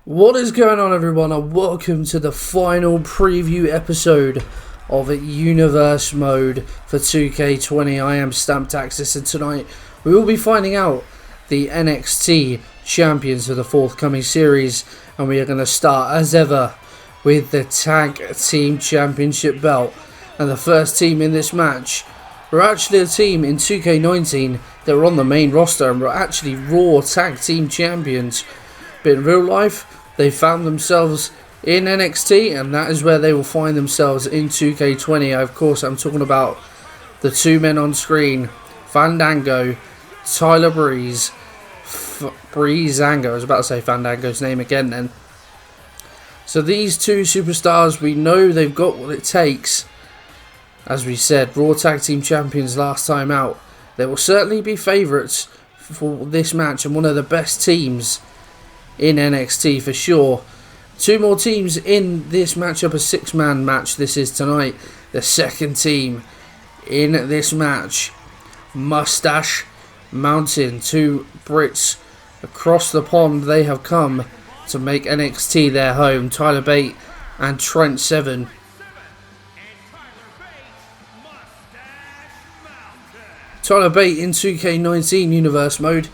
What is going on, everyone, and welcome to the final preview episode of Universe Mode for 2K20. I am StampedAxis, and tonight we will be finding out the NXT champions of the forthcoming series, and we are going to start as ever with the Tag Team Championship belt. And the first team in this match were actually a team in 2K19 that were on the main roster and were actually Raw Tag Team Champions. But in real life, they found themselves in NXT, and that is where they will find themselves in 2K20. Of course, I'm talking about the two men on screen, Fandango, Tyler Breeze, Breezango. I was about to say Fandango's name again then. So these two superstars, we know they've got what it takes. As we said, Raw Tag Team Champions last time out. They will certainly be favourites for this match and one of the best teams in NXT for sure. Two more teams in this matchup, a six-man match this is tonight. The second team in this match, Mustache Mountain. Two Brits across the pond, they have come to make NXT their home. Tyler Bate and Trent Seven. Tyler Bate in 2K19 Universe Mode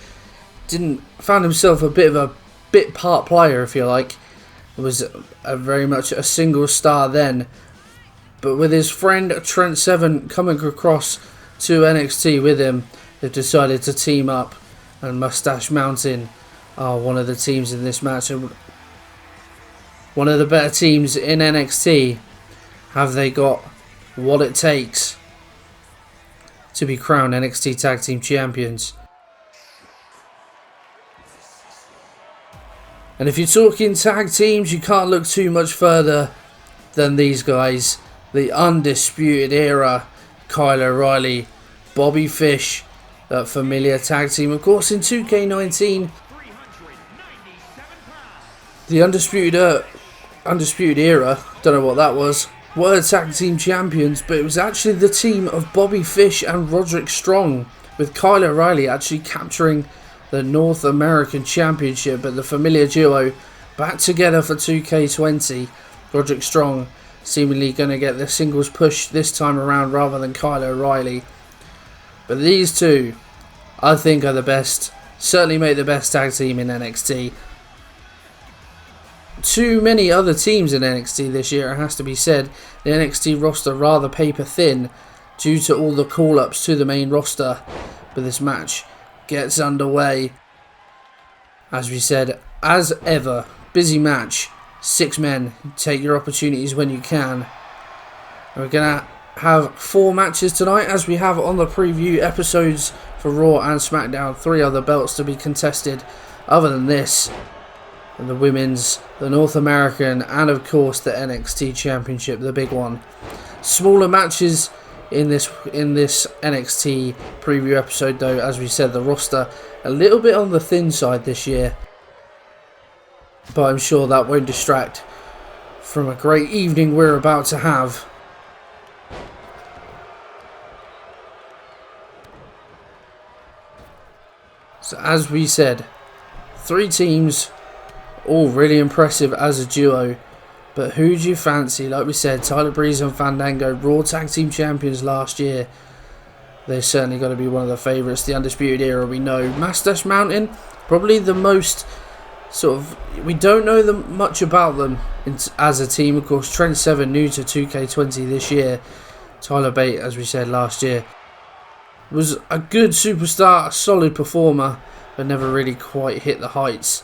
found himself a bit of a bit part player, if you like. It was very much a single star then, but with his friend Trent Seven coming across to NXT with him, they've decided to team up, and Mustache Mountain are one of the teams in this match, and one of the better teams in NXT. Have they got what it takes to be crowned NXT Tag Team Champions? And if you're talking tag teams, you can't look too much further than these guys. The Undisputed Era, Kyle O'Reilly, Bobby Fish, that familiar tag team. Of course, in 2K19, the Undisputed Era, don't know what that was, were tag team champions, but it was actually the team of Bobby Fish and Roderick Strong, with Kyle O'Reilly actually capturing the North American Championship. But the familiar duo back together for 2K20. Roderick Strong seemingly going to get the singles push this time around rather than Kyle O'Reilly. But these two, I think, are the best. Certainly make the best tag team in NXT. Too many other teams in NXT this year, it has to be said. The NXT roster rather paper thin due to all the call-ups to the main roster. But this match gets underway. As we said, as ever, busy match. 6 men, take your opportunities when you can. And we're going to have 4 matches tonight, as we have on the preview episodes for Raw and SmackDown. 3 other belts to be contested other than this. And the women's, the North American, and of course the NXT Championship, the big one. Smaller matches in this NXT preview episode, though. As we said, the roster a little bit on the thin side this year, but I'm sure that won't distract from a great evening we're about to have. So as we said, 3 teams, all really impressive as a duo. But who do you fancy? Like we said, Tyler Breeze and Fandango, Raw Tag Team Champions last year. They're certainly going to be one of the favourites. The Undisputed Era, we know. Mustache Mountain, probably the most sort of... We don't know much about them as a team. Of course, Trent Seven, new to 2K20 this year. Tyler Bate, as we said last year, was a good superstar, a solid performer, but never really quite hit the heights.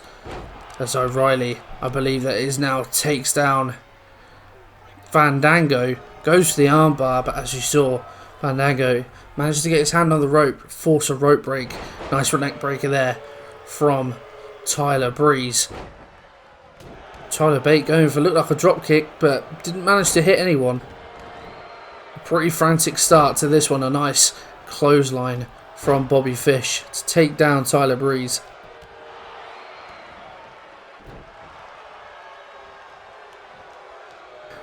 As O'Reilly, I believe that is now, takes down Fandango, goes for the armbar, but as you saw, Fandango managed to get his hand on the rope, force a rope break. Nice neck breaker there from Tyler Breeze. Tyler Bate going for, looked like a drop kick, but didn't manage to hit anyone. A pretty frantic start to this one. A nice clothesline from Bobby Fish to take down Tyler Breeze.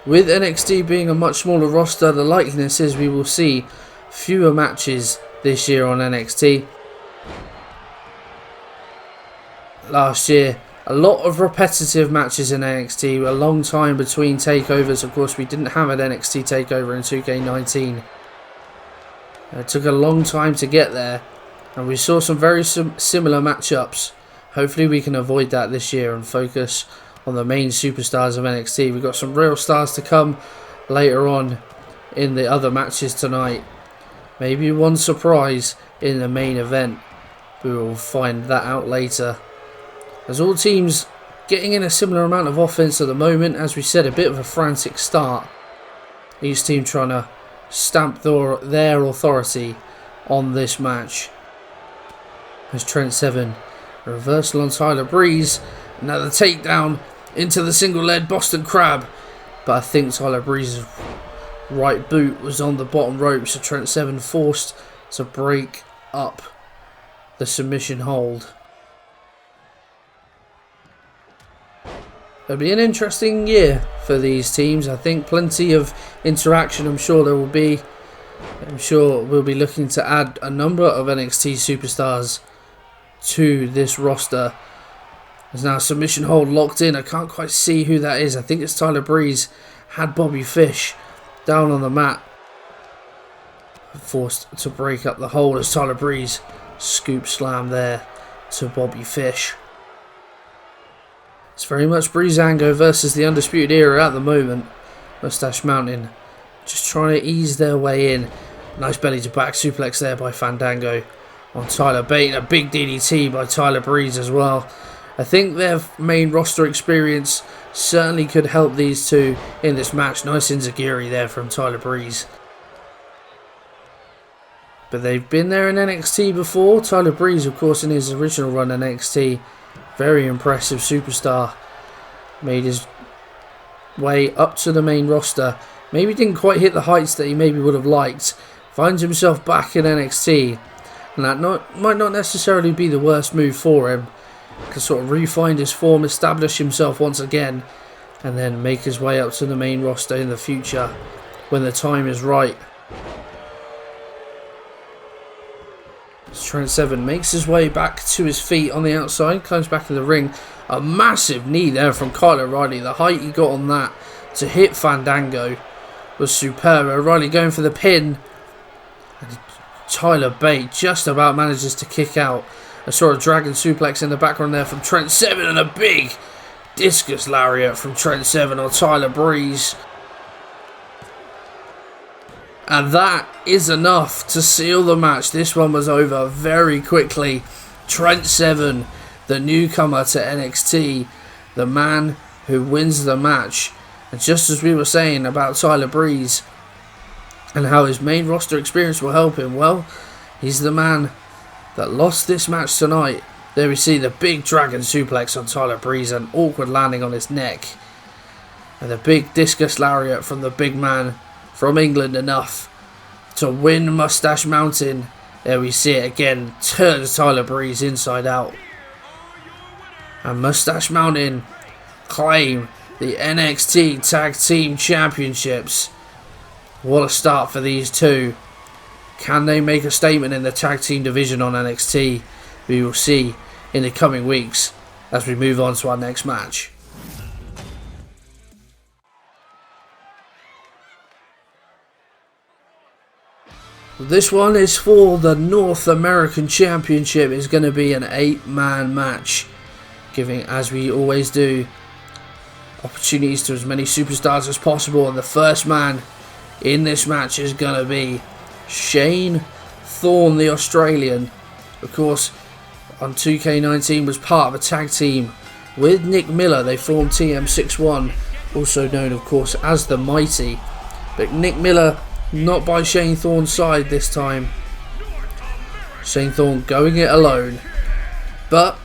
With NXT being a much smaller roster, the likeliness is we will see fewer matches this year on NXT. Last year, A lot of repetitive matches in NXT, a long time between takeovers. Of course, we didn't have an NXT takeover in 2K19. It took a long time to get there, and we saw some very similar matchups. Hopefully we can avoid that this year and focus on the main superstars of NXT. We've got some real stars to come later on in the other matches tonight. Maybe one surprise in the main event. We will find that out later. As all teams getting in a similar amount of offense at the moment. As we said, a bit of a frantic start. Each team trying to stamp their authority on this match. As Trent Seven, a reversal on Tyler Breeze. Another takedown into the single leg Boston Crab. But I think Tyler Breeze's right boot was on the bottom rope, so Trent Seven forced to break up the submission hold. It'll be an interesting year for these teams. I think plenty of interaction. I'm sure there will be. I'm sure we'll be looking to add a number of NXT superstars to this roster. There's now a submission hold locked in. I can't quite see who that is. I think it's Tyler Breeze. Had Bobby Fish down on the mat. Forced to break up the hold as Tyler Breeze scoop slam there to Bobby Fish. It's very much Breezango versus the Undisputed Era at the moment. Mustache Mountain just trying to ease their way in. Nice belly to back suplex there by Fandango on Tyler Bate. A big DDT by Tyler Breeze as well. I think their main roster experience certainly could help these two in this match. Nice enziguri there from Tyler Breeze. But they've been there in NXT before. Tyler Breeze, of course, in his original run in NXT. Very impressive superstar. Made his way up to the main roster. Maybe didn't quite hit the heights that he maybe would have liked. Finds himself back in NXT. And that might not necessarily be the worst move for him. Can sort of refine his form, establish himself once again. And then make his way up to the main roster in the future. When the time is right. Trent Seven makes his way back to his feet on the outside, comes back in the ring. A massive knee there from Kyle O'Reilly. The height he got on that to hit Fandango was superb. O'Reilly going for the pin. And Tyler Bate just about manages to kick out. I saw a dragon suplex in the background there from Trent Seven and a big discus lariat from Trent Seven on Tyler Breeze. And that is enough to seal the match. This one was over very quickly. Trent Seven, the newcomer to NXT, the man who wins the match. And just as we were saying about Tyler Breeze and how his main roster experience will help him, well, he's the man that lost this match tonight. There we see the big dragon suplex on Tyler Breeze, an awkward landing on his neck. And the big discus lariat from the big man from England, enough to win Mustache Mountain. There we see it again, turns Tyler Breeze inside out. And Mustache Mountain claim the NXT Tag Team Championships. What a start for these two. Can they make a statement in the Tag Team division on NXT? We will see in the coming weeks as we move on to our next match. This one is for the North American Championship. It's going to be an 8-man match, giving, as we always do, opportunities to as many superstars as possible. And the first man in this match is going to be Shane Thorne, the Australian. Of course, on 2K19 was part of a tag team with Nick Miller. They formed TM61, also known, of course, as the Mighty. But Nick Miller not by Shane Thorne's side this time. Shane Thorne going it alone. But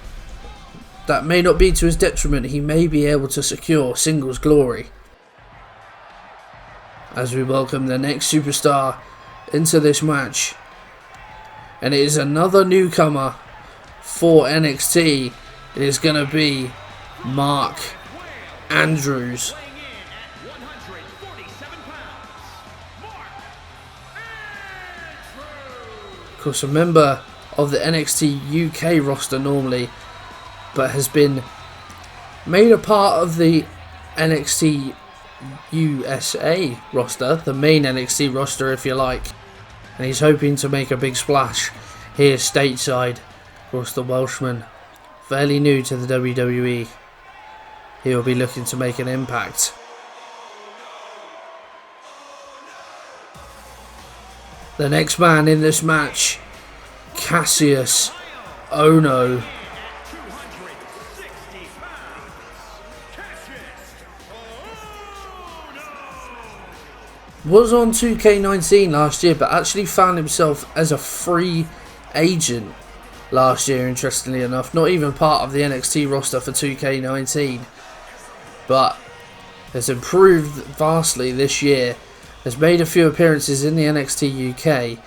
that may not be to his detriment. He may be able to secure singles glory. As we welcome the next superstar into this match. And it is another newcomer for NXT. It is going to be Mark Andrews. Of course, a member of the NXT UK roster normally, but has been made a part of the NXT USA roster, the main NXT roster if you like, and he's hoping to make a big splash here stateside. Of course, the Welshman, fairly new to the WWE, he will be looking to make an impact. The next man in this match, Cassius Ohno. Was on 2K19 last year, but actually found himself as a free agent last year, interestingly enough. Not even part of the NXT roster for 2K19, but has improved vastly this year. Has made a few appearances in the NXT UK.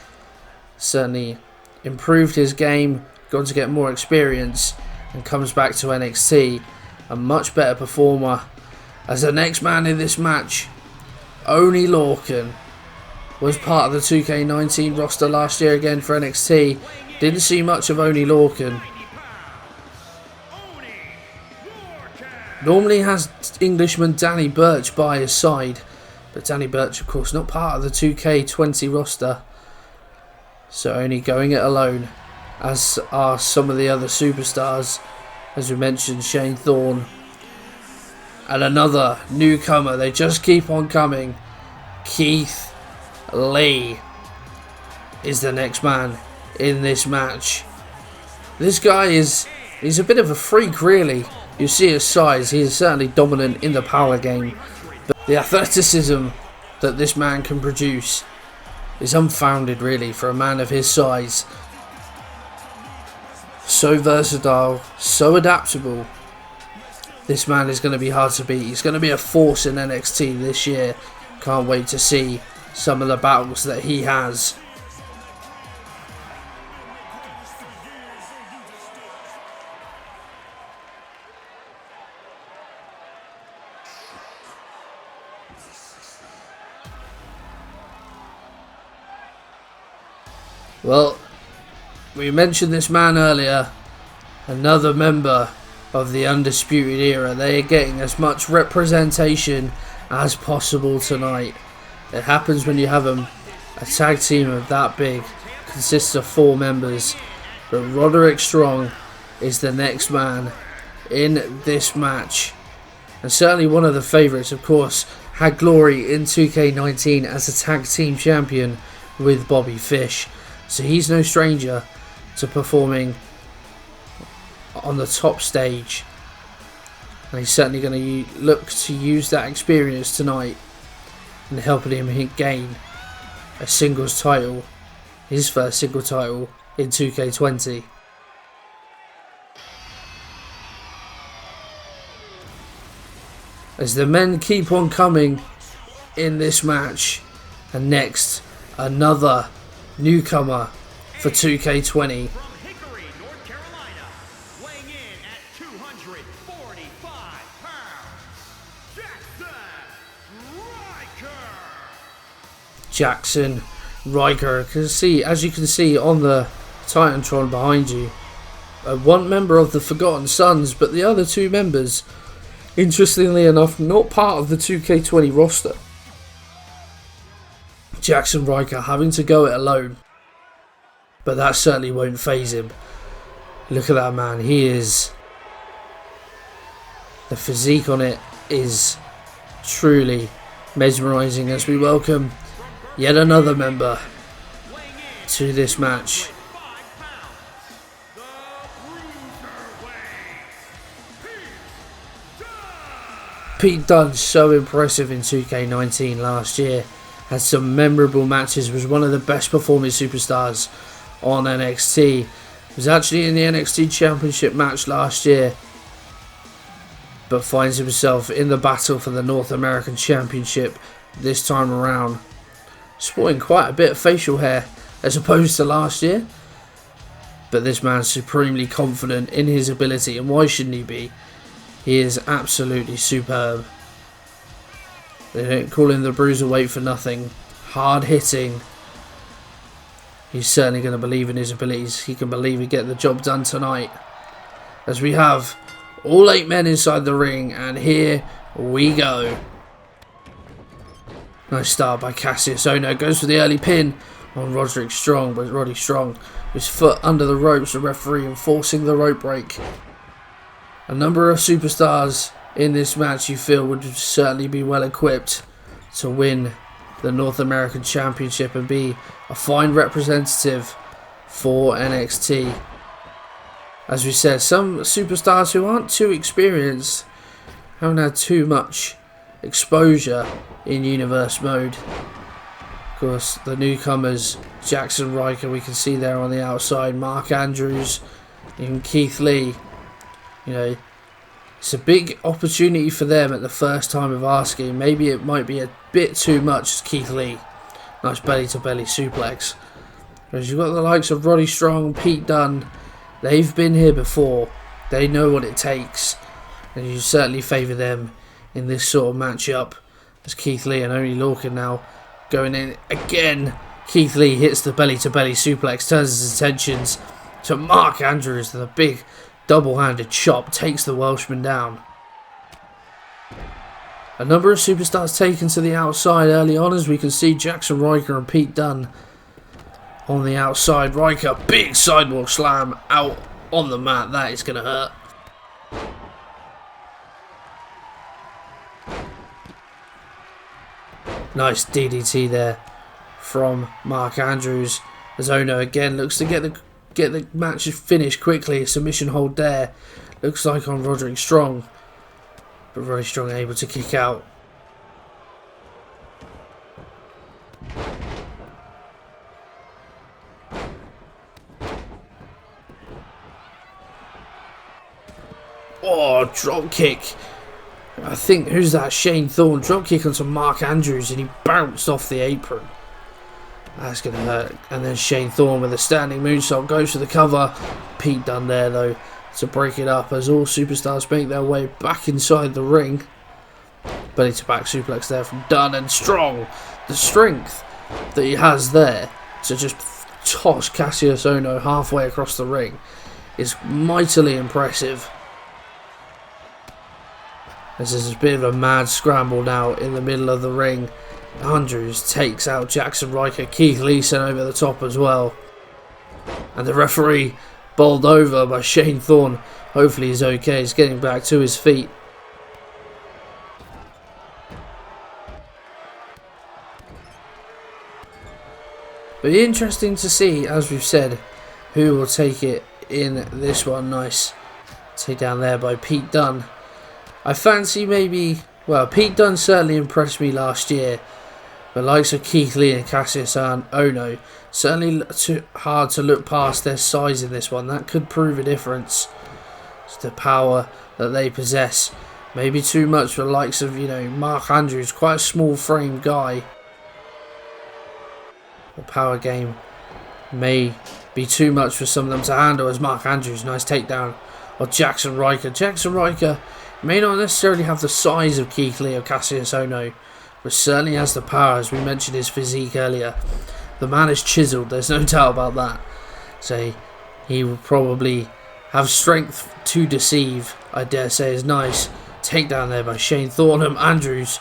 Certainly improved his game, gone to get more experience, and comes back to NXT. A much better performer. As the next man in this match, Oney Lorcan, was part of the 2K19 roster last year again for NXT. Didn't see much of Oney Lorcan. Normally has Englishman Danny Burch by his side, but Danny Burch, of course, not part of the 2K20 roster. So Oney going it alone, as are some of the other superstars. As we mentioned, Shane Thorne. And another newcomer, they just keep on coming. Keith Lee is the next man in this match. This guy he's a bit of a freak, really. You see his size, he is certainly dominant in the power game. But the athleticism that this man can produce is unfounded, really, for a man of his size. So versatile, so adaptable. This man is going to be hard to beat. He's going to be a force in NXT this year. Can't wait to see some of the battles that he has. Well, we mentioned this man earlier. Another member of the Undisputed Era. They are getting as much representation as possible tonight. It happens when you have a tag team of that big. Consists of 4 members. But Roderick Strong is the next man in this match. And certainly one of the favourites, of course. Had glory in 2K19 as a tag team champion with Bobby Fish. So he's no stranger to performing on the top stage, and he's certainly going to look to use that experience tonight and helping him gain a singles title, his first single title in 2K20. As the men keep on coming in this match, and next another newcomer for 2K20. Jackson Riker. As you can see on the Titantron behind you, one member of the Forgotten Sons, but the other 2 members, interestingly enough, not part of the 2K20 roster. Jackson Riker having to go it alone, but that certainly won't faze him. Look at that man, the physique on it is truly mesmerising as we welcome yet another member to this match. Pete Dunne, so impressive in 2K19 last year. Had some memorable matches, was one of the best performing superstars on NXT. Was actually in the NXT Championship match last year, but finds himself in the battle for the North American Championship this time around. Sporting quite a bit of facial hair as opposed to last year, but this man's supremely confident in his ability, and why shouldn't he be? He is absolutely superb. They don't call him the Bruiserweight for nothing. Hard hitting. He's certainly going to believe in his abilities. He can believe he get the job done tonight. As we have All 8 men inside the ring, and here we go. Nice start by Cassius Ohno. Goes for the early pin on Roderick Strong, but Roddy Strong, his foot under the ropes, the referee enforcing the rope break. A number of superstars in this match you feel would certainly be well equipped to win the North American Championship and be a fine representative for NXT. As we said, some superstars who aren't too experienced, haven't had too much exposure in Universe mode. Of course, the newcomers, Jackson Riker, we can see there on the outside, Mark Andrews, even Keith Lee. You know, it's a big opportunity for them at the first time of asking. Maybe it might be a bit too much, Keith Lee. Nice belly-to-belly suplex. Whereas you've got the likes of Roddy Strong, Pete Dunne. They've been here before. They know what it takes. And you certainly favour them in this sort of matchup. As Keith Lee and Oney Lorcan now going in again. Keith Lee hits the belly-to-belly suplex, turns his attentions to Mark Andrews. The big double-handed chop takes the Welshman down. A number of superstars taken to the outside early on, as we can see Jackson Riker and Pete Dunne on the outside. Riker, big sidewalk slam out on the mat. That is going to hurt. Nice DDT there from Mark Andrews, as Ohno again looks to get the match finished quickly. A submission hold there, looks like on Roderick Strong, but Roderick Strong able to kick out. Oh, drop kick. I think, who's that? Shane Thorne. Drop kick onto Mark Andrews, and he bounced off the apron. That's going to hurt. And then Shane Thorne with a standing moonsault goes for the cover. Pete Dunne there, though, to break it up as all superstars make their way back inside the ring. Belly to back suplex there from Dunne, and Strong. The strength that he has there to just toss Cassius Ohno halfway across the ring is mightily impressive. This is a bit of a mad scramble now in the middle of the ring. Andrews takes out Jackson Riker. Keith Lee sent over the top as well. And the referee bowled over by Shane Thorne. Hopefully he's okay. He's getting back to his feet. But interesting to see, as we've said, who will take it in this one. Nice take down there by Pete Dunne. I fancy maybe, well, Pete Dunne certainly impressed me last year. The likes of Keith Lee and Cassius Ohno, certainly too hard to look past their size in this one. That could prove a difference. It's the power that they possess. Maybe too much for the likes of, you know, Mark Andrews, quite a small frame guy. The power game may be too much for some of them to handle, as Mark Andrews, nice takedown of Jackson Riker. Jackson Riker may not necessarily have the size of Keith Lee or Cassius Ohno, but certainly has the power, as we mentioned his physique earlier. The man is chiseled, there's no doubt about that. So he will probably have strength to deceive, I dare say. Is nice takedown there by Shane Thorne. Andrews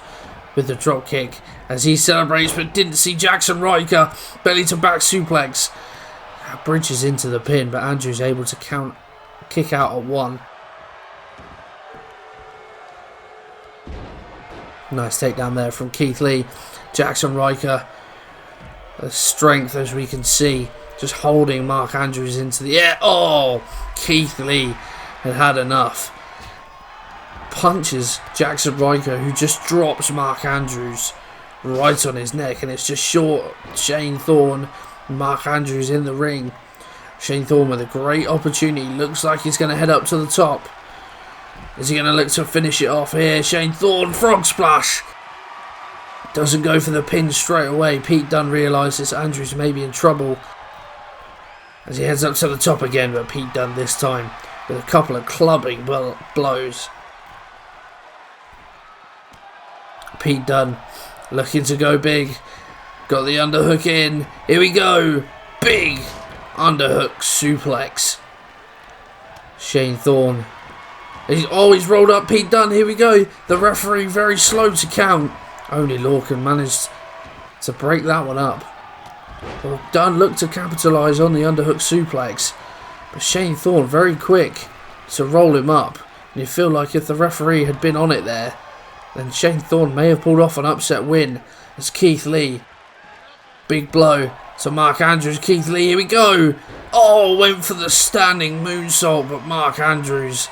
with the drop kick as he celebrates, but didn't see Jackson Riker. Belly to back suplex. Bridges into the pin, but Andrews able to kick out at one. Nice takedown there from Keith Lee. Jackson Riker, the strength, as we can see, just holding Mark Andrews into the air. Oh, Keith Lee had enough. Punches Jackson Riker, who just drops Mark Andrews right on his neck, and it's just short. Shane Thorne, Mark Andrews in the ring. Shane Thorne with a great opportunity. Looks like he's going to head up to the top. Is he going to look to finish it off here? Shane Thorne, frog splash. Doesn't go for the pin straight away. Pete Dunne realises Andrews may be in trouble as he heads up to the top again, but Pete Dunne this time with a couple of clubbing blows. Pete Dunne looking to go big. Got the underhook in. Here we go. Big underhook suplex. Shane Thorne He's rolled up Pete Dunne. Here we go. The referee very slow to count. Only Lorcan managed to break that one up. Well, Dunne looked to capitalise on the underhook suplex, but Shane Thorne very quick to roll him up. And you feel like if the referee had been on it there, then Shane Thorne may have pulled off an upset win as Keith Lee. Big blow to Mark Andrews. Keith Lee, here we go. Oh, went for the standing moonsault, but Mark Andrews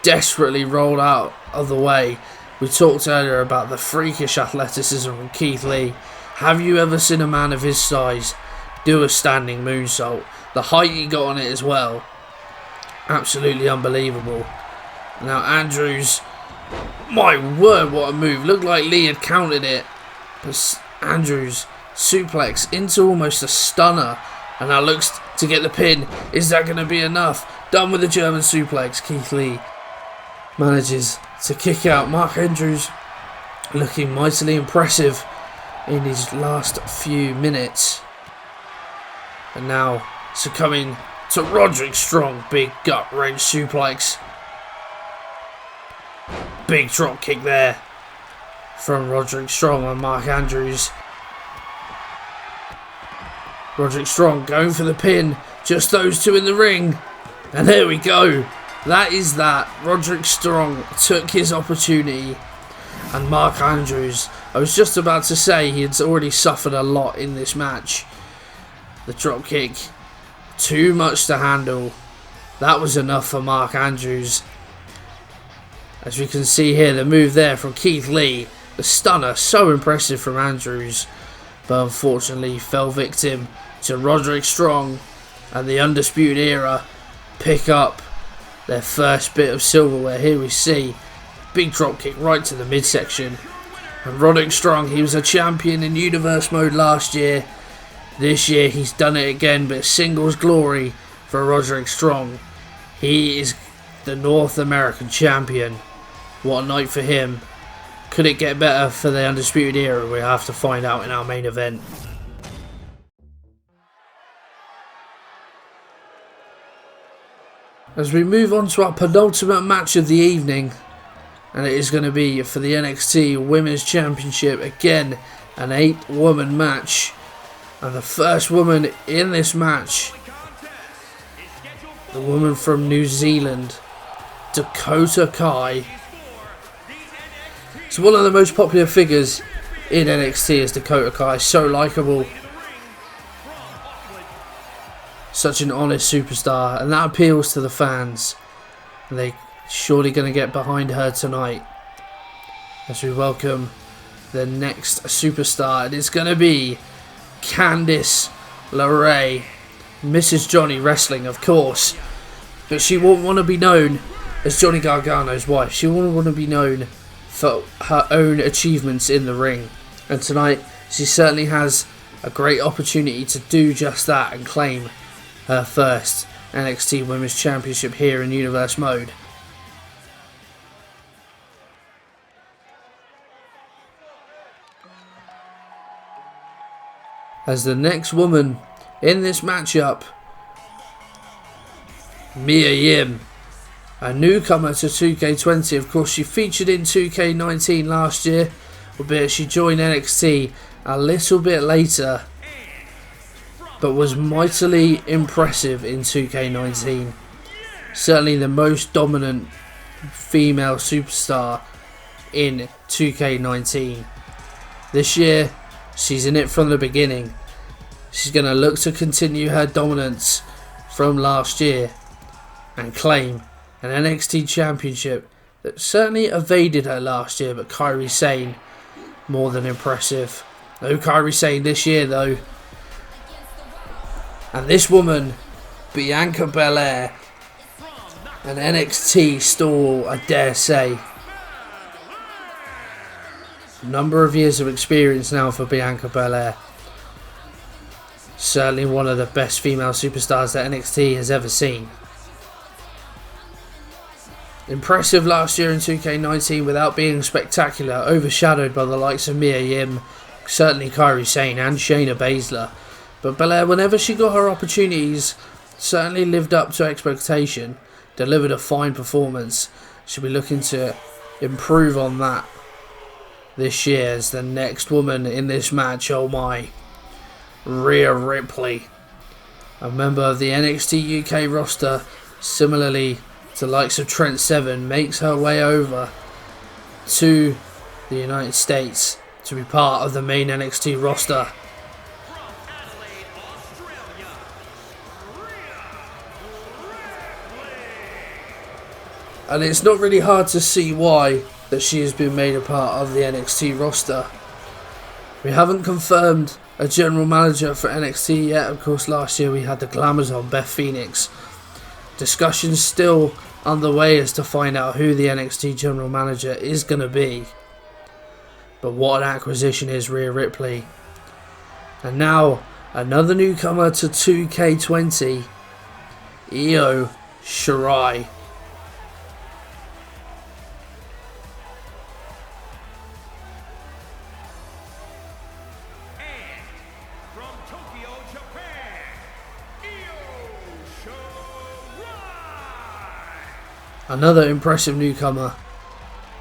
desperately rolled out of the way. We talked earlier about the freakish athleticism from Keith Lee. Have you ever seen a man of his size do a standing moonsault? The height he got on it as well. Absolutely unbelievable. Now Andrews, my word, what a move. Looked like Lee had counted it. But Andrews suplex into almost a stunner. And now looks to get the pin. Is that going to be enough? Done with the German suplex. Keith Lee manages to kick out. Mark Andrews looking mightily impressive in his last few minutes. And now succumbing to Roderick Strong. Big gut wrench suplex. Big drop kick there from Roderick Strong on Mark Andrews. Roderick Strong going for the pin. Just those two in the ring. And there we go. That is that. Roderick Strong took his opportunity. And Mark Andrews, I was just about to say he had already suffered a lot in this match. The drop kick, too much to handle. That was enough for Mark Andrews. As we can see here, the move there from Keith Lee. The stunner, so impressive from Andrews. But unfortunately fell victim to Roderick Strong. And the Undisputed Era pick up their first bit of silverware. Here we see big drop kick right to the midsection. And Roderick Strong, he was a champion in Universe Mode last year. This year he's done it again, but singles glory for Roderick Strong. He is the North American champion. What a night for him. Could it get better for the Undisputed Era? We'll have to find out in our main event. As we move on to our penultimate match of the evening, and it is going to be for the NXT Women's Championship. Again, an 8-woman match. And the first woman in this match, the woman from New Zealand, Dakota Kai. So one of the most popular figures in NXT is Dakota Kai. So likeable. Such an honest superstar. And that appeals to the fans. And they surely going to get behind her tonight as we welcome the next superstar. And it's going to be Candice LeRae, Mrs. Johnny Wrestling, of course, but she won't want to be known as Johnny Gargano's wife. She won't want to be known for her own achievements in the ring, and tonight she certainly has a great opportunity to do just that and claim her first NXT Women's Championship here in Universe Mode. As the next woman in this matchup, Mia Yim, a newcomer to 2K20. Of course, she featured in 2K19 last year, albeit she joined NXT a little bit later, but was mightily impressive in 2K19. Certainly the most dominant female superstar in 2K19. This year, she's in it from the beginning. She's going to look to continue her dominance from last year and claim an NXT championship that certainly evaded her last year, but Kairi Sane, more than impressive. No Kairi Sane this year though. And this woman, Bianca Belair, an NXT stalwart, I dare say. Number of years of experience now for Bianca Belair. Certainly one of the best female superstars that NXT has ever seen. Impressive last year in 2K19 without being spectacular, overshadowed by the likes of Mia Yim, certainly Kairi Sane and Shayna Baszler. But Belair, whenever she got her opportunities, certainly lived up to expectation. delivered a fine performance. She'll be looking to improve on that this year as the next woman in this match. Oh my, Rhea Ripley, a member of the NXT UK roster, similarly to the likes of Trent Seven, makes her way over to the United States to be part of the main NXT roster. And it's not really hard to see why that she has been made a part of the NXT roster. We haven't confirmed a general manager for NXT yet. Of course, last year we had the Glamazon, Beth Phoenix. Discussions still underway as to find out who the NXT general manager is going to be. But what an acquisition is Rhea Ripley. And now, another newcomer to 2K20, Io Shirai. Another impressive newcomer.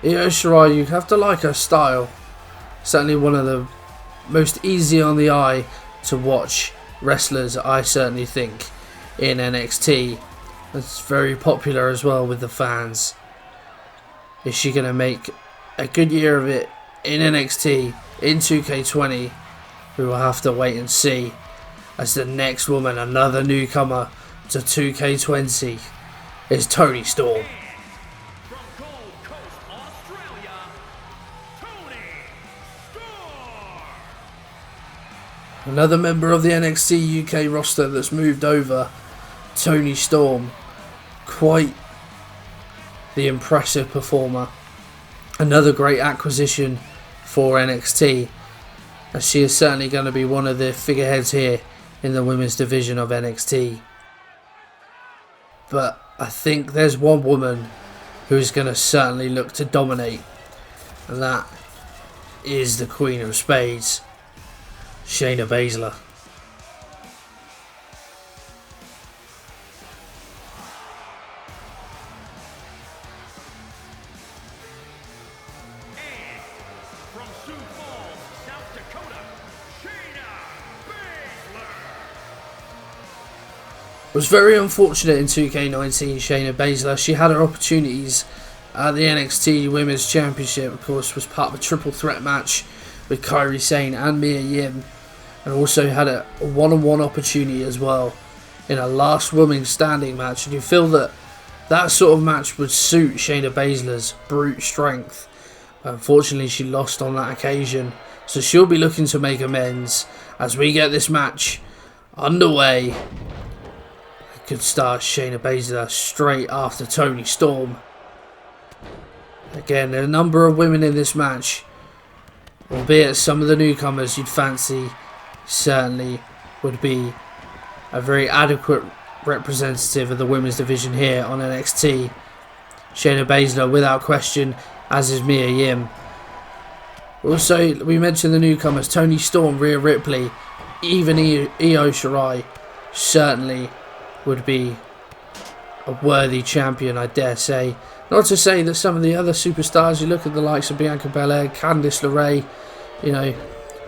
Io Shirai, you have to like her style. Certainly one of the most easy on the eye to watch wrestlers, I certainly think, in NXT. It's very popular as well with the fans. Is she going to make a good year of it in NXT, in 2K20? We will have to wait and see. As the next woman, another newcomer to 2K20, is Toni Storm. Another member of the NXT UK roster that's moved over, Toni Storm. Quite the impressive performer. Another great acquisition for NXT, as she is certainly going to be one of the figureheads here in the women's division of NXT. But I think there's one woman who's going to certainly look to dominate, and that is the Queen of Spades, Shayna Baszler. Was very unfortunate in 2K19, Shayna Baszler. She had her opportunities at the NXT Women's Championship, of course, was part of a triple threat match with Kairi Sane and Mia Yim, and also had a one-on-one opportunity as well in a last woman standing match. And you feel that that sort of match would suit Shayna Baszler's brute strength. But unfortunately, she lost on that occasion, so she'll be looking to make amends as we get this match underway. Could start Shayna Baszler straight after Toni Storm. Again, there are a number of women in this match, albeit some of the newcomers you'd fancy certainly would be a very adequate representative of the women's division here on NXT. Shayna Baszler without question, as is Mia Yim. Also, we mentioned the newcomers, Toni Storm, Rhea Ripley, even Io Shirai certainly would be a worthy champion, I dare say. Not to say that some of the other superstars, you look at the likes of Bianca Belair, Candice LeRae, you know,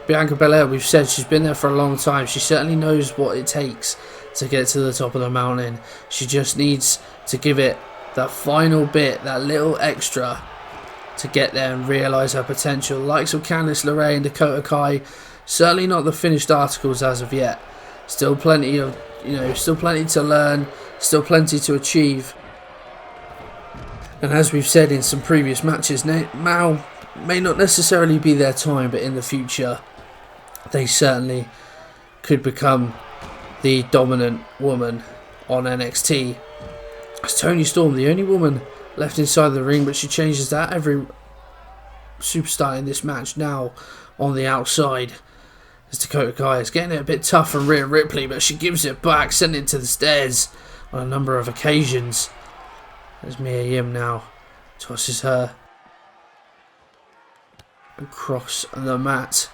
Bianca Belair, we've said she's been there for a long time. She certainly knows what it takes to get to the top of the mountain. She just needs to give it that final bit, that little extra to get there and realise her potential. The likes of Candice LeRae and Dakota Kai, certainly not the finished articles as of yet. Still plenty of, still plenty to learn, still plenty to achieve. And as we've said in some previous matches, now may not necessarily be their time, but in the future, they certainly could become the dominant woman on NXT. It's Toni Storm, the only woman left inside the ring, but she changes that. Every superstar in this match now on the outside. As Dakota Kai is getting it a bit tough from Rhea Ripley, but she gives it back, sending it to the stairs on a number of occasions. As Mia Yim now tosses her across the mat.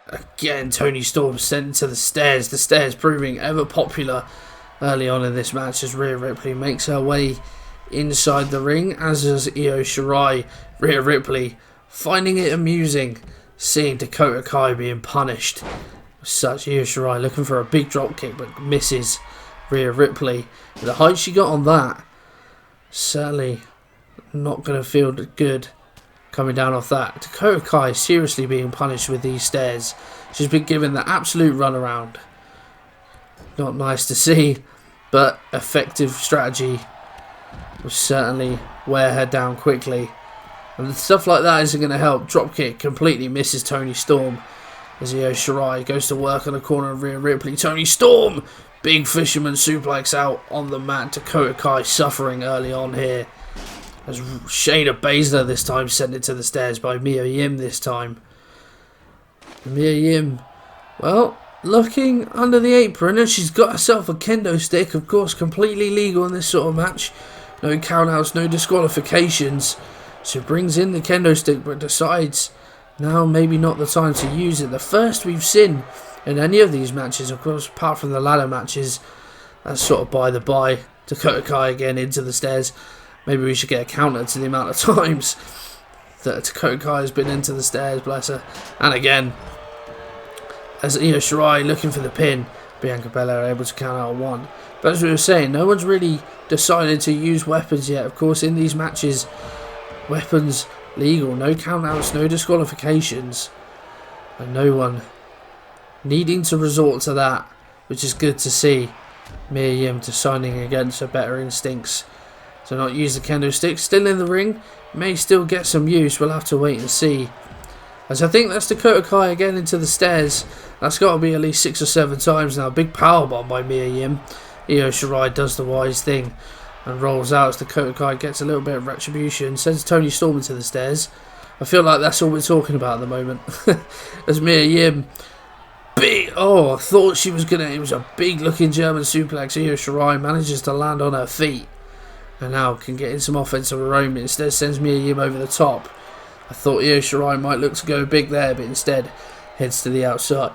Again, Toni Storm sent to the stairs proving ever popular early on in this match as Rhea Ripley makes her way inside the ring, as does Io Shirai. Rhea Ripley finding it amusing seeing Dakota Kai being punished. Such Io Shirai looking for a big drop kick but misses Rhea Ripley. The height she got on that, certainly not going to feel good coming down off that. Dakota Kai seriously being punished with these stairs. She's been given the absolute runaround. Not nice to see, but effective strategy will certainly wear her down quickly. And stuff like that isn't going to help. Dropkick completely misses Toni Storm as Io Shirai goes to work on the corner of Rhea Ripley. Toni Storm! Big fisherman suplex out on the mat. Dakota Kai suffering early on here. As Shayna Baszler this time sent it to the stairs by Mia Yim this time. Mia Yim, well, looking under the apron, and she's got herself a kendo stick, of course, completely legal in this sort of match. No countouts, no disqualifications. She brings in the kendo stick, but decides now maybe not the time to use it. The first we've seen in any of these matches, of course, apart from the ladder matches. That's sort of by the by. Dakota Kai again into the stairs. Maybe we should get a counter to the amount of times that Dakota Kai has been into the stairs, bless her. And again, as Io Shirai looking for the pin, Bianca Belair able to count out on one. But as we were saying, no one's really decided to use weapons yet. Of course, in these matches, weapons legal, no countouts, no disqualifications, and no one needing to resort to that, which is good to see. Mia Yim deciding against her better instincts to not use the kendo stick. Still in the ring, may still get some use. We'll have to wait and see. As I think that's Dakota Kai again into the stairs. That's got to be at least 6 or 7 times now. Big powerbomb by Mia Yim. Io Shirai does the wise thing and rolls out as Dakota Kai gets a little bit of retribution. Sends Toni Storm into the stairs. I feel like that's all we're talking about at the moment. As Mia Yim, big, I thought she was gonna, it was a big looking German suplex. Io Shirai manages to land on her feet and now can get in some offense of her own. Instead sends Mia Yim over the top. I thought Io Shirai might look to go big there, but instead heads to the outside.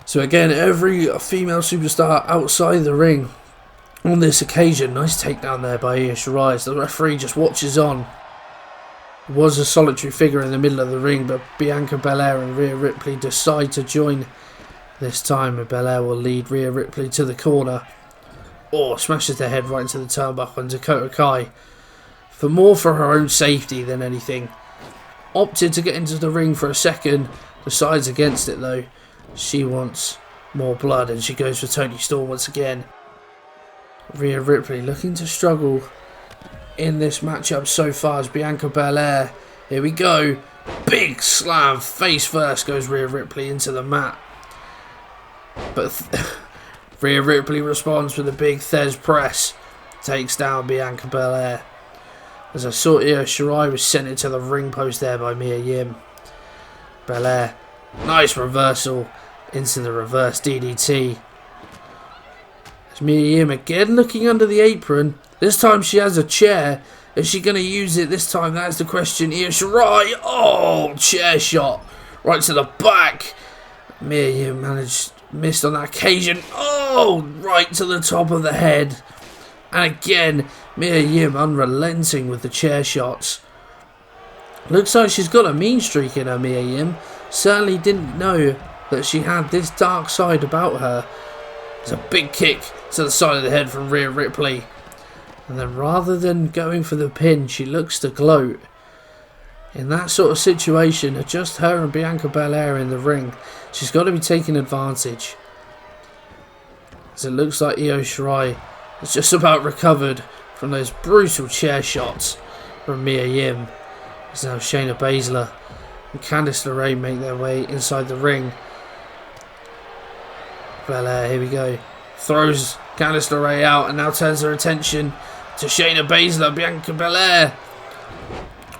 So again, every female superstar outside the ring on this occasion. Nice takedown there by Io Shirai. The referee just watches on. Was a solitary figure in the middle of the ring, but Bianca Belair and Rhea Ripley decide to join this time. And Belair will lead Rhea Ripley to the corner. Smashes the head right into the turnbuckle, and Dakota Kai, for her own safety than anything, opted to get into the ring for a second. Decides against it though. She wants more blood and she goes for Toni Storm once again. Rhea Ripley looking to struggle in this matchup so far as Bianca Belair. Here we go. Big slam. Face first goes Rhea Ripley into the mat. But Rhea Ripley responds with a big Thez press. Takes down Bianca Belair. As I saw Io Shirai was sent into the ring post there by Mia Yim. Belair. Nice reversal into the reverse DDT. As Mia Yim again looking under the apron. This time she has a chair. Is she going to use it this time? That's the question. Io Shirai. Chair shot. Right to the back. Mia Yim missed on that occasion. Right to the top of the head. And again, Mia Yim unrelenting with the chair shots. Looks like she's got a mean streak in her, Mia Yim. Certainly didn't know that she had this dark side about her. It's a big kick to the side of the head from Rhea Ripley. And then rather than going for the pin, she looks to gloat. In that sort of situation, just her and Bianca Belair in the ring, she's got to be taking advantage. As it looks like Io Shirai has just about recovered from those brutal chair shots from Mia Yim. As now Shayna Baszler and Candice LeRae make their way inside the ring. Belair, here we go. Throws Candice LeRae out and now turns her attention to Shayna Baszler. Bianca Belair.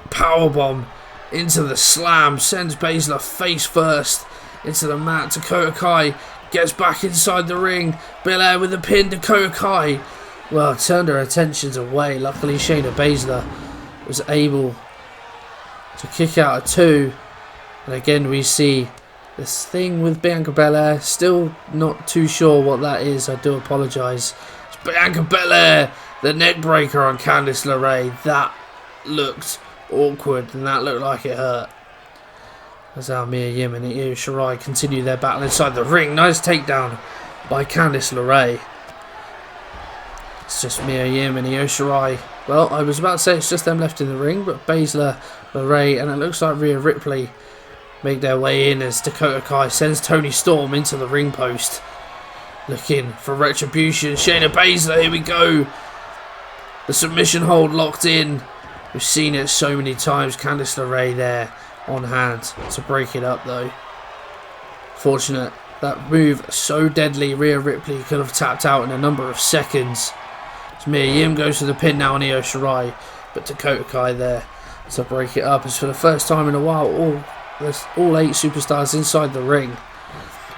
Powerbomb into the slam. Sends Baszler face first into the mat. Dakota Kai gets back inside the ring. Belair with the pin. Dakota Kai, turned her attentions away. Luckily Shayna Baszler was able to kick out a 2. And again we see this thing with Bianca Belair. Still not too sure what that is. I do apologise. It's Bianca Belair, the neck breaker on Candice LeRae. That looked awkward and that looked like it hurt. As our Mia Yim and Io Shirai continue their battle inside the ring. Nice takedown by Candice LeRae. It's just Mia Yim and Io Shirai. Well, I was about to say it's just them left in the ring, but Baszler, LeRae, and it looks like Rhea Ripley make their way in as Dakota Kai sends Toni Storm into the ring post. Looking for retribution. Shayna Baszler, here we go. The submission hold locked in. We've seen it so many times. Candice LeRae there on hand to break it up though. Fortunate. That move so deadly. Rhea Ripley could have tapped out in a number of seconds. As Mia Yim goes to the pin now on Io Shirai, but Dakota Kai there to break it up. As for the first time in a while, all 8 superstars inside the ring.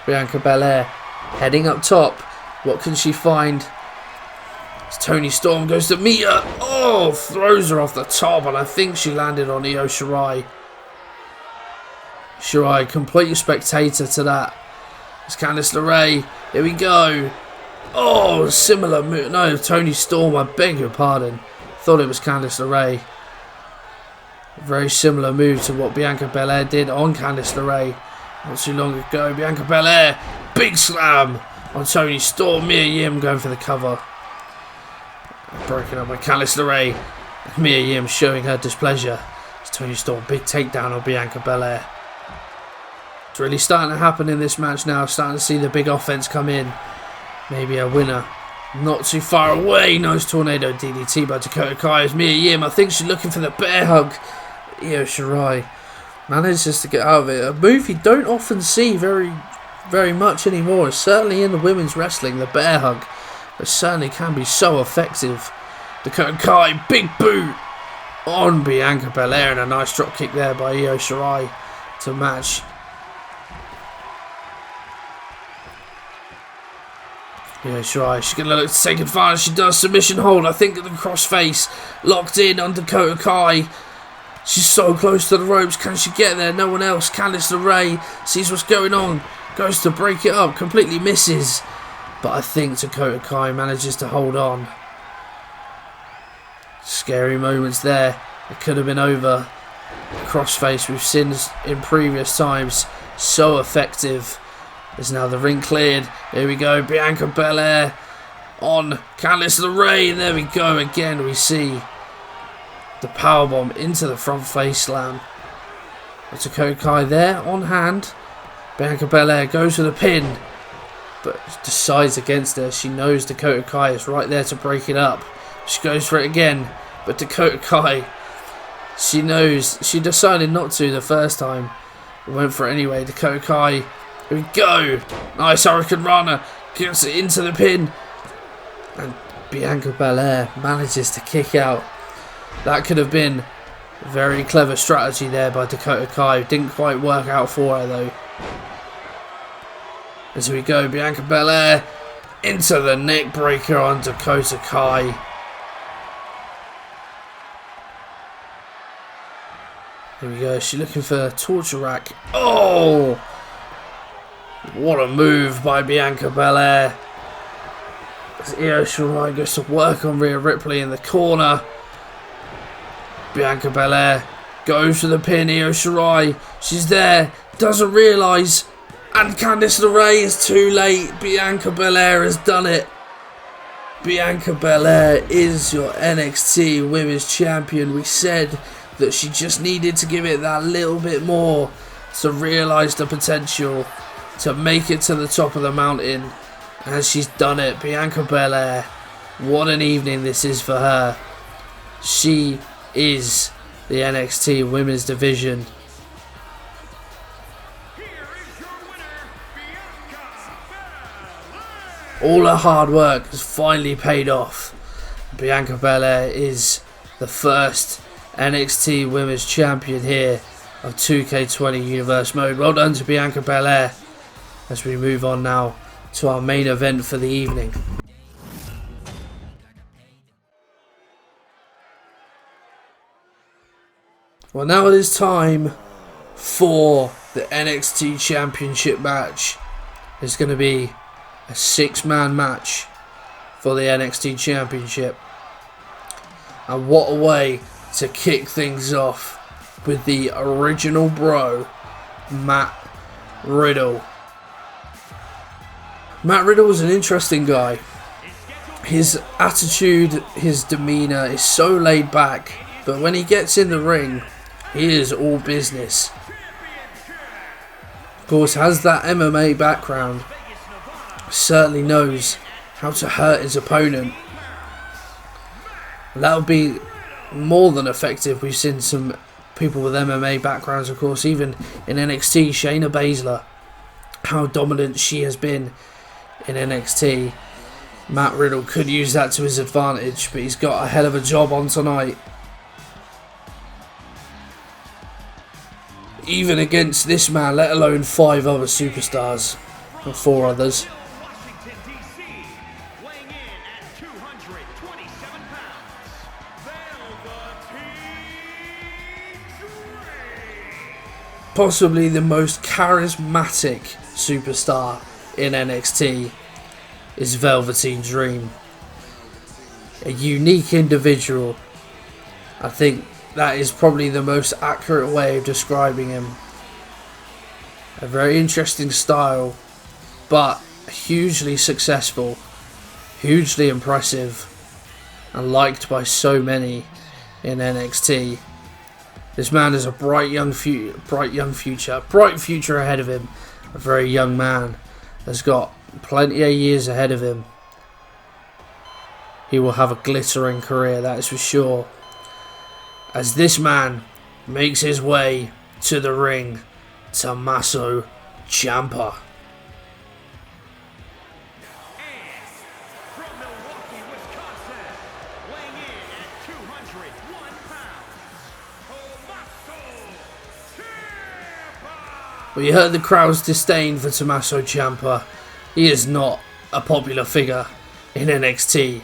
Bianca Belair heading up top. What can she find? As Toni Storm goes to meet her. Oh, throws her off the top, and I think she landed on Io Shirai. Shirai, complete spectator to that. It's Candice LeRae. Here we go. Oh, similar move. No, Toni Storm, I beg your pardon. Thought it was Candice LeRae. Very similar move to what Bianca Belair did on Candice LeRae not too long ago. Bianca Belair, big slam on Toni Storm. Mia Yim going for the cover. Broken up by Candice LeRae. Mia Yim showing her displeasure. It's Toni Storm, big takedown on Bianca Belair. It's really starting to happen in this match now. Starting to see the big offense come in. Maybe a winner. Not too far away. Nice tornado DDT by Dakota Kai. As Mia Yim, I think she's looking for the bear hug. Io Shirai manages to get out of it. A move you don't often see very much anymore. Certainly in the women's wrestling, the bear hug. But certainly can be so effective. Dakota Kai, big boot on Bianca Belair, and a nice drop kick there by Io Shirai to match. Io Shirai, she's going to look to take advantage. She does. Submission hold. I think the crossface locked in on Dakota Kai. She's so close to the ropes. Can she get there? No one else. Candice LeRae sees what's going on. Goes to break it up. Completely misses. But I think Dakota Kai manages to hold on. Scary moments there. It could have been over. Crossface we've seen in previous times. So effective. Is now the ring cleared. Here we go. Bianca Belair on Candice LeRae. There we go. Again we see the powerbomb into the front face slam. Dakota Kai there on hand. Bianca Belair goes for the pin, but decides against her. She knows Dakota Kai is right there to break it up. She goes for it again, but Dakota Kai, she knows. She decided not to the first time. Went for it anyway. Dakota Kai, here we go. Nice Hurricane Rana. Gets it into the pin. And Bianca Belair manages to kick out. That could have been a very clever strategy there by Dakota Kai. Didn't quite work out for her though. As we go, Bianca Belair into the neck breaker on Dakota Kai. Here we go. She's looking for a torture rack. Oh! What a move by Bianca Belair. As Io Shirai goes to work on Rhea Ripley in the corner. Bianca Belair goes for the pin. Io Shirai, she's there, doesn't realise, and Candice LeRae is too late. Bianca Belair has done it. Bianca Belair is your NXT Women's Champion. We said that she just needed to give it that little bit more to realise the potential, to make it to the top of the mountain, and she's done it. Bianca Belair, what an evening this is for her. She is the NXT Women's Division. All her hard work has finally paid off. Bianca Belair is the first NXT Women's Champion here of 2K20 Universe Mode. Well done to Bianca Belair. As we move on now to our main event for the evening. Well, now it is time for the NXT Championship match is going to be a 6-man match for the NXT Championship. And what a way to kick things off with the original bro, Matt Riddle. Matt Riddle is an interesting guy. His attitude, his demeanour is so laid back, but when he gets in the ring, he is all business. Of course, has that MMA background, certainly knows how to hurt his opponent. And that would be more than effective. We've seen some people with MMA backgrounds, of course, even in NXT, Shayna Baszler, how dominant she has been in NXT. Matt Riddle could use that to his advantage, but he's got a hell of a job on tonight. Even against this man, let alone 5 other superstars, or 4 others. Possibly the most charismatic superstar in NXT is Velveteen Dream. A unique individual. I think that is probably the most accurate way of describing him. A very interesting style, but hugely successful, hugely impressive, and liked by so many in NXT. This man has a bright future ahead of him. A very young man has got plenty of years ahead of him. He will have a glittering career, that is for sure. As this man makes his way to the ring, Tommaso Ciampa. Well, you heard the crowd's disdain for Tommaso Ciampa. He is not a popular figure in NXT,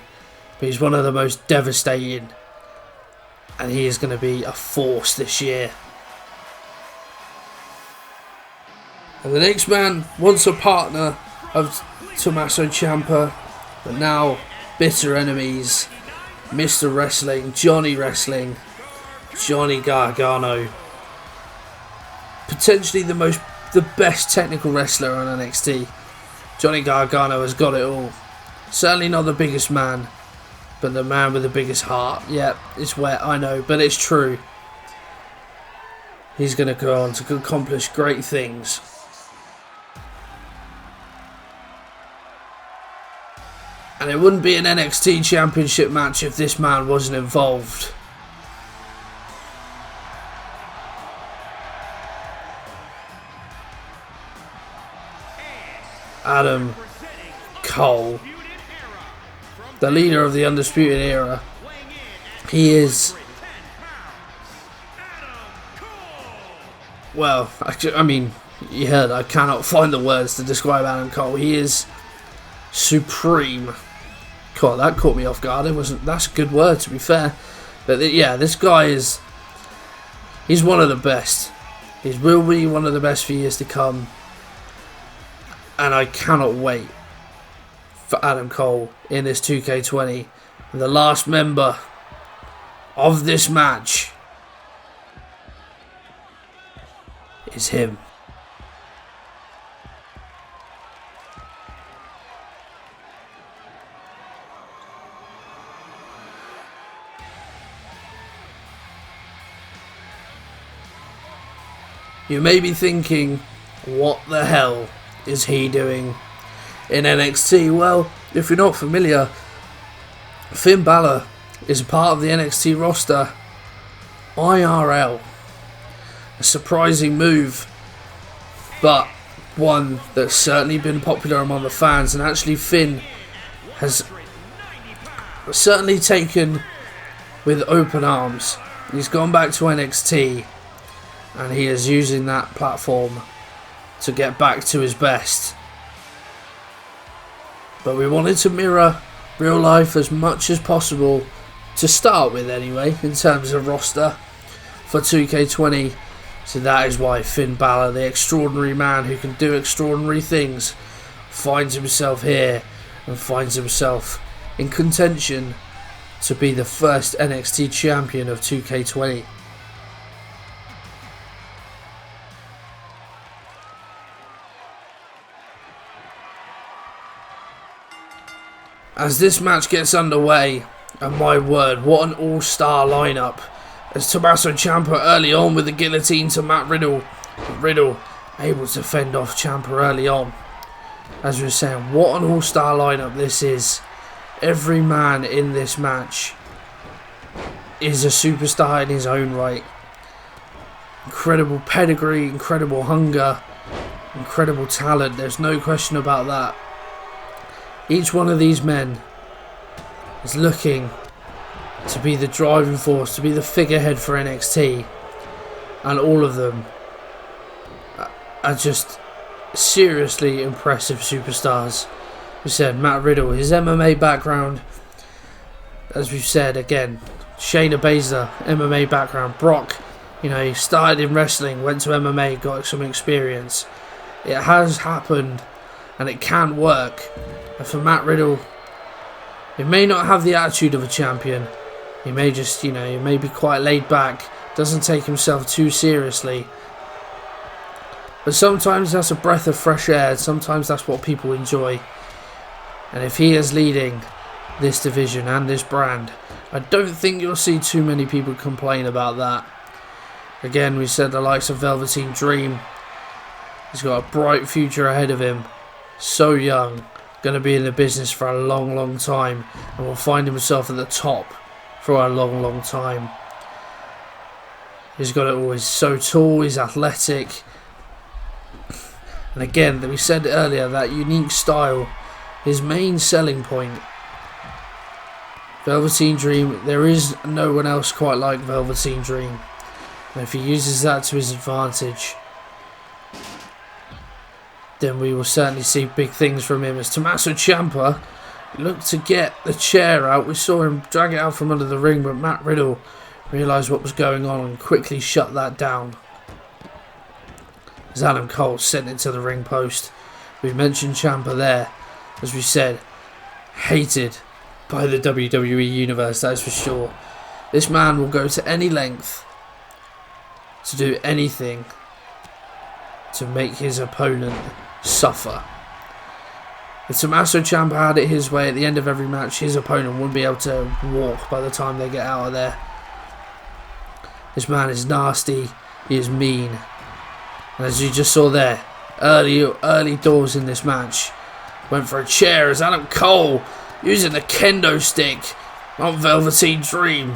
but he's one of the most devastating, and he is going to be a force this year. And the next man, once a partner of Tommaso Ciampa, but now bitter enemies, Mr. Wrestling, Johnny Gargano. Potentially the best technical wrestler on NXT. Johnny Gargano has got it all. Certainly not the biggest man, but the man with the biggest heart. Yeah, it's wet, I know, but it's true. He's going to go on to accomplish great things. And it wouldn't be an NXT Championship match if this man wasn't involved. Adam Cole, the leader of the Undisputed Era. He is, well, I mean, you heard, I cannot find the words to describe Adam Cole. He is supreme. God, that caught me off guard. That's a good word, to be fair. But yeah, this guy he's one of the best. He will be one of the best for years to come. And I cannot wait for Adam Cole in this 2K20. And the last member of this match is him. You may be thinking, what the hell is he doing in NXT? Well, if you're not familiar, Finn Balor is a part of the NXT roster IRL. A surprising move, but one that's certainly been popular among the fans, and actually Finn has certainly taken with open arms. He's gone back to NXT and he is using that platform to get back to his best. But we wanted to mirror real life as much as possible, to start with anyway, in terms of roster for 2K20. So that is why Finn Balor, the extraordinary man who can do extraordinary things, finds himself here and finds himself in contention to be the first NXT champion of 2K20. As this match gets underway, and my word, what an all-star lineup. As Tommaso Ciampa early on with the guillotine to Matt Riddle. Riddle able to fend off Ciampa early on. As we were saying, what an all-star lineup this is. Every man in this match is a superstar in his own right. Incredible pedigree, incredible hunger, incredible talent. There's no question about that. Each one of these men is looking to be the driving force, to be the figurehead for NXT. And all of them are just seriously impressive superstars. We said Matt Riddle, his MMA background, as we've said again, Shayna Baszler, MMA background. Brock, he started in wrestling, went to MMA, got some experience. It has happened and it can work. And for Matt Riddle, he may not have the attitude of a champion. He may just, he may be quite laid back, doesn't take himself too seriously. But sometimes that's a breath of fresh air, sometimes that's what people enjoy. And if he is leading this division and this brand, I don't think you'll see too many people complain about that. Again, we said the likes of Velveteen Dream. He's got a bright future ahead of him. So young, going to be in the business for a long, long time, and will find himself at the top for a long, long time. He's got it all. He's so tall, he's athletic. And again, we said earlier, that unique style, his main selling point. Velveteen Dream, there is no one else quite like Velveteen Dream. And if he uses that to his advantage, then we will certainly see big things from him. As Tommaso Ciampa looked to get the chair out, we saw him drag it out from under the ring, but Matt Riddle realised what was going on and quickly shut that down. As Adam Cole sent it to the ring post. We mentioned Ciampa there, as we said, hated by the WWE Universe, that is for sure. This man will go to any length to do anything to make his opponent suffer. If Tommaso Ciampa had it his way at the end of every match, his opponent wouldn't be able to walk by the time they get out of there. This man is nasty, he is mean. And as you just saw there, early doors in this match, went for a chair as Adam Cole, using the kendo stick on Velveteen Dream,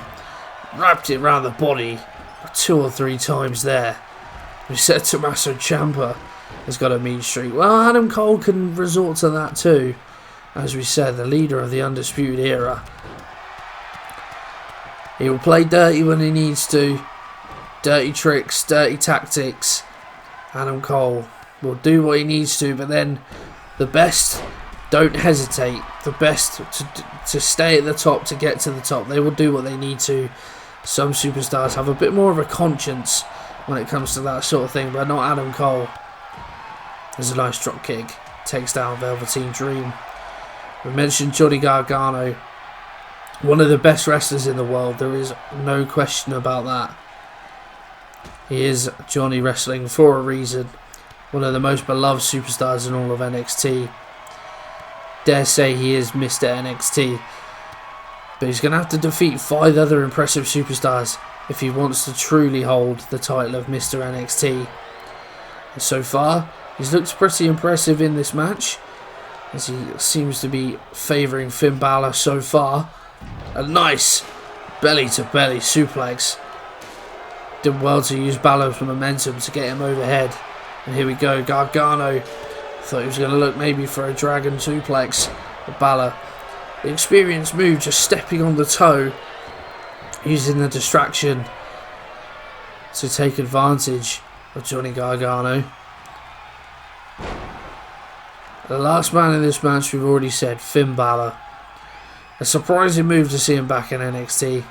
wrapped it around the body 2 or 3 times there. We said Tommaso Ciampa has got a mean streak. Well, Adam Cole can resort to that too. As we said, the leader of the Undisputed Era. He will play dirty when he needs to. Dirty tricks, dirty tactics. Adam Cole will do what he needs to, but then the best don't hesitate. The best to stay at the top, to get to the top. They will do what they need to. Some superstars have a bit more of a conscience when it comes to that sort of thing, but not Adam Cole. There's a nice drop kick. Takes down Velveteen Dream. We mentioned Johnny Gargano. One of the best wrestlers in the world. There is no question about that. He is Johnny Wrestling for a reason. One of the most beloved superstars in all of NXT. Dare say he is Mr. NXT. But he's going to have to defeat 5 other impressive superstars if he wants to truly hold the title of Mr. NXT. And so far, he's looked pretty impressive in this match, as he seems to be favouring Finn Balor so far. A nice belly-to-belly suplex. Did well to use Balor's momentum to get him overhead. And here we go, Gargano. Thought he was going to look maybe for a dragon suplex. But Balor, the experienced move, just stepping on the toe, using the distraction to take advantage of Johnny Gargano. The last man in this match, we've already said, Finn Balor. A surprising move to see him back in NXT.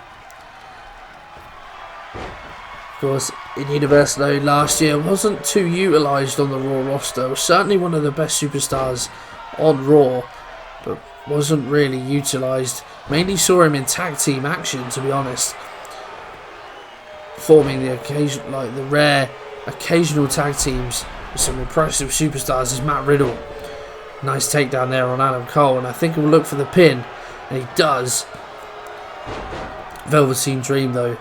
Of course, in Universe Mode last year, wasn't too utilised on the Raw roster. Was certainly one of the best superstars on Raw, but wasn't really utilised. Mainly saw him in tag team action, to be honest, forming the rare occasional tag teams with some impressive superstars as Matt Riddle. Nice takedown there on Adam Cole, and I think he'll look for the pin, and he does. Velveteen Dream, though,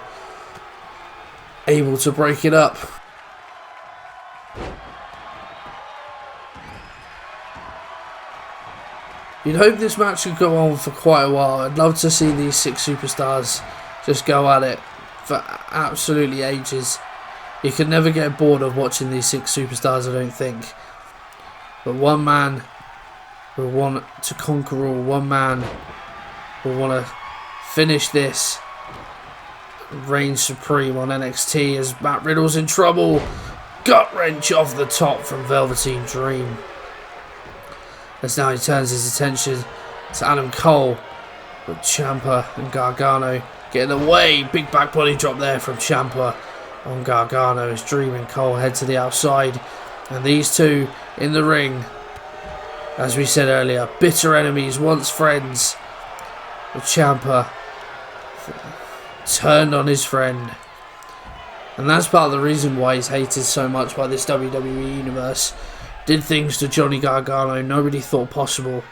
able to break it up. You'd hope this match could go on for quite a while. I'd love to see these 6 superstars just go at it for absolutely ages. You could never get bored of watching these 6 superstars, I don't think. But one man will want to conquer all. One man will want to finish this. Reign supreme on NXT as Matt Riddle's in trouble. Gut wrench off the top from Velveteen Dream. As now he turns his attention to Adam Cole, with Ciampa and Gargano getting away. Big back body drop there from Ciampa on Gargano as Dream and Cole head to the outside. And these two in the ring, as we said earlier, bitter enemies, once friends. With Ciampa turned on his friend, and that's part of the reason why he's hated so much by this WWE universe. Did things to Johnny Gargano nobody thought possible.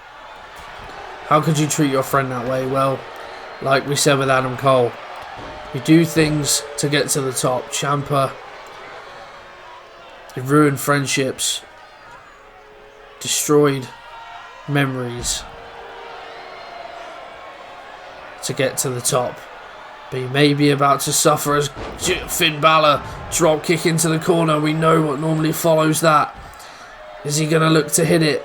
How could you treat your friend that way? Well, like we said with Adam Cole, you do things to get to the top. Ciampa, you ruined friendships, destroyed memories to get to the top. But he may be about to suffer as Finn Balor drop kick into the corner. We know what normally follows that. Is he going to look to hit it?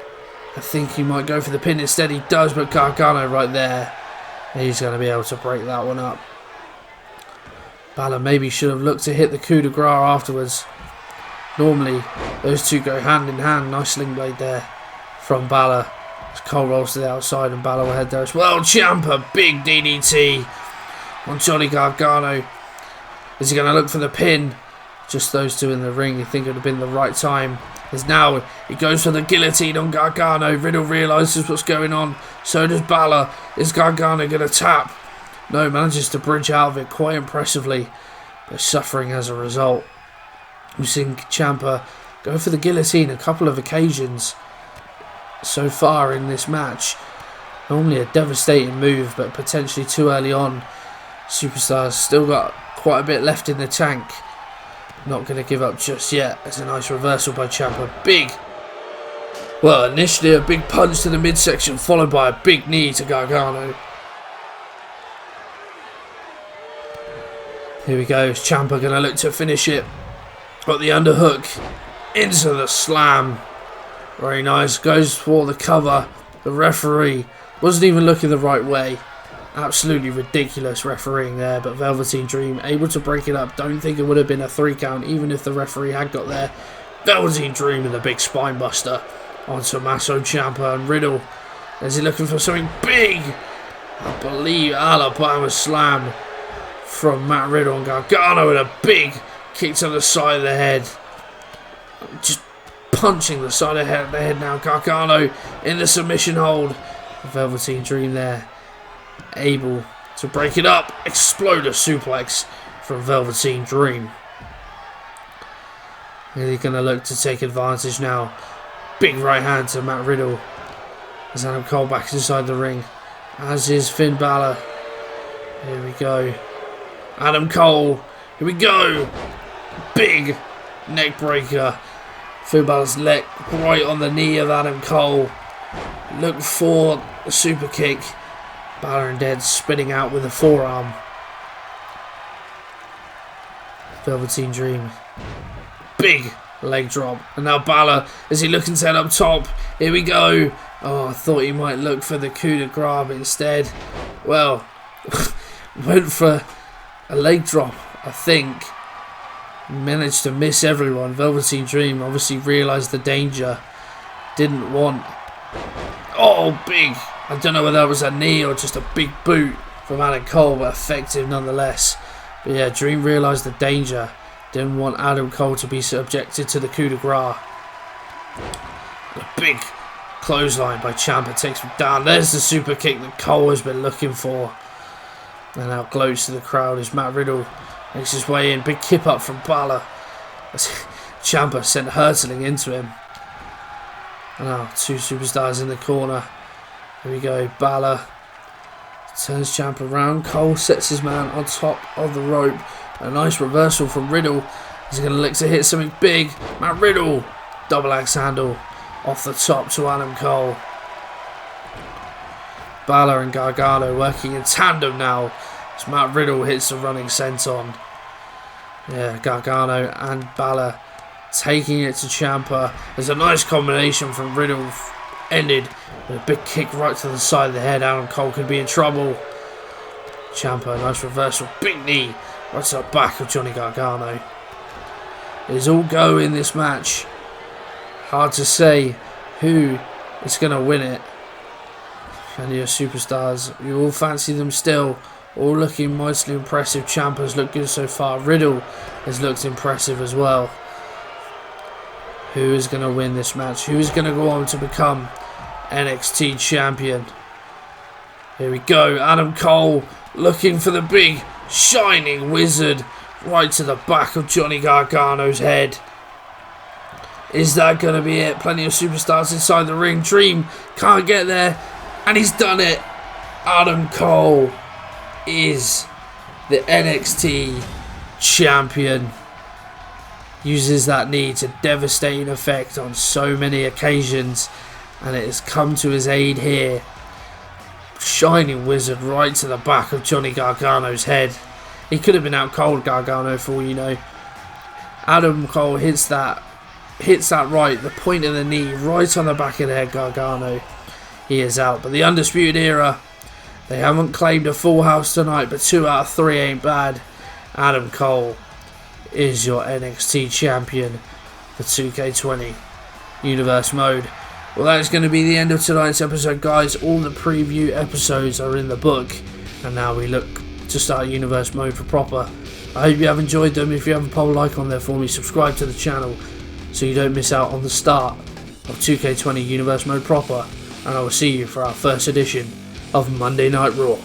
I think he might go for the pin instead. He does, but Gargano right there. He's going to be able to break that one up. Balor maybe should have looked to hit the coup de grace afterwards. Normally, those two go hand in hand. Nice sling blade there from Balor. As Cole rolls to the outside and Balor will head there as well. Ciampa, big DDT on Johnny Gargano. Is he going to look for the pin? Just those two in the ring. You think it would have been the right time. As now he goes for the guillotine on Gargano. Riddle realises what's going on. So does Balor. Is Gargano going to tap? No, manages to bridge out of it quite impressively. But suffering as a result. We've seen Ciampa go for the guillotine a couple of occasions so far in this match. Normally a devastating move, but potentially too early on. Superstars still got quite a bit left in the tank. Not going to give up just yet. There's a nice reversal by Ciampa. Big. Well, initially a big punch to the midsection, followed by a big knee to Gargano. Here we go. Is Ciampa going to look to finish it? Got the underhook into the slam. Very nice. Goes for the cover. The referee wasn't even looking the right way. Absolutely ridiculous refereeing there, but Velveteen Dream able to break it up. Don't think it would have been a 3 count even if the referee had got there. Velveteen Dream with a big spine buster on Tommaso Ciampa and Riddle. Is he looking for something big? I believe Alabama slam from Matt Riddle and Gargano with a big kick to the side of the head. Just punching the side of the head now. Gargano in the submission hold. Velveteen Dream there, able to break it up. Exploder suplex from Velveteen Dream. And he's going to look to take advantage now. Big right hand to Matt Riddle as Adam Cole back inside the ring, as is Finn Balor. Here we go. Adam Cole. Here we go. Big neck breaker. Finn Balor's leg right on the knee of Adam Cole. Look for a super kick. Balor and Dead spinning out with a forearm. Velveteen Dream. Big leg drop. And now Balor, is he looking to head up top? Here we go. Oh, I thought he might look for the coup de grace, but instead, well, went for a leg drop, I think. Managed to miss everyone. Velveteen Dream obviously realised the danger. Didn't want... Oh, big. I don't know whether that was a knee or just a big boot from Adam Cole, but effective nonetheless. But yeah, Dream realised the danger Didn't want Adam Cole to be subjected to the coup de grace. A big clothesline by Ciampa takes him down. There's the super kick that Cole has been looking for. And now gloats to the crowd as Matt Riddle makes his way in. Big kip up from Balor as Ciampa sent hurtling into him. And now two superstars in the corner. Here we go. Balor turns Ciampa around. Cole sets his man on top of the rope. A nice reversal from Riddle. He's going to look to hit something big. Matt Riddle. Double axe handle off the top to Adam Cole. Balor and Gargano working in tandem now as Matt Riddle hits the running senton. Yeah, Gargano and Balor taking it to Ciampa. There's a nice combination from Riddle. Ended with a big kick right to the side of the head. Adam Cole could be in trouble. Ciampa, nice reversal. Big knee right to the back of Johnny Gargano. It's all go in this match. Hard to say who is going to win it. And your superstars, you all fancy them still. All looking mightily impressive. Ciampa's looked good so far. Riddle has looked impressive as well. Who is going to win this match? Who is going to go on to become NXT champion? Here we go. Adam Cole looking for the big shining wizard right to the back of Johnny Gargano's head. Is that going to be it? Plenty of superstars inside the ring. Dream can't get there. And he's done it. Adam Cole is the NXT champion. Uses that knee to devastating effect on so many occasions. And it has come to his aid here. Shining wizard right to the back of Johnny Gargano's head. He could have been out cold, Gargano, for all you know. Adam Cole hits that right, the point of the knee, right on the back of the head, Gargano. He is out. But the Undisputed Era, they haven't claimed a full house tonight, but 2 out of 3 ain't bad. Adam Cole is your NXT champion for 2K20 Universe Mode. Well, that is going to be the end of tonight's episode, guys. All the preview episodes are in the book, and now we look to start Universe Mode for proper. I hope you have enjoyed them. If you have a poll icon there for me, subscribe to the channel so you don't miss out on the start of 2K20 Universe Mode proper. And I will see you for our first edition of Monday Night Raw.